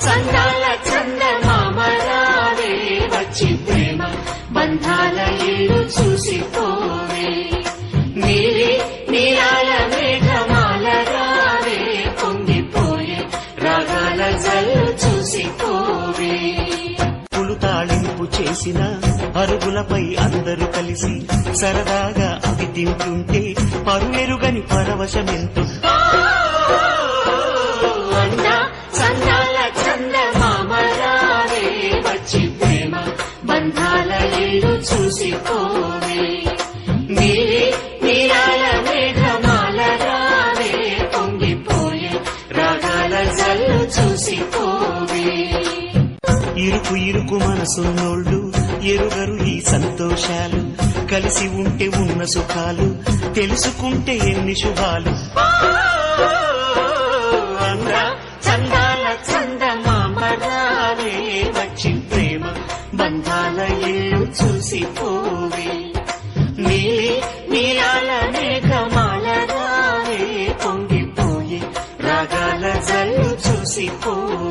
సందాల చందమామరావే వచ్చి ప్రేమ బంధాల ఇల్లు చూసిపోవే నీలి నీలాల మేఘమాల రావే పొంగిపోయే రాగాల జల్లు చూసిపోవే తాళింపు చేసిన అరుగులపై అందరూ కలిసి సరదాగా అవి తింటుంటే పరువెరుగని పరవశమెంతో సందాల చందమామరావే వచ్చి ప్రేమ బంధాల ఇల్లు చూసిపోవే నీలి నీలాల మేఘమాల రావే పొంగిపోయే రాగాల జల్లు చూసిపోవే ఇరుకు ఇరుకు మనసున్నోళ్ళు ఎరుగరు ఈ సంతోషాలు కలిసి ఉంటే ఉన్న సుఖాలు తెలుసుకుంటే ఎన్ని శుభాలు చందాల చందమామరావే వచ్చి ప్రేమ బంధాల ఇల్లు చూసిపోవే నీలి నీలాల మేఘమాల రావే పొంగిపోయే రాగాల జల్లు చూసిపోవే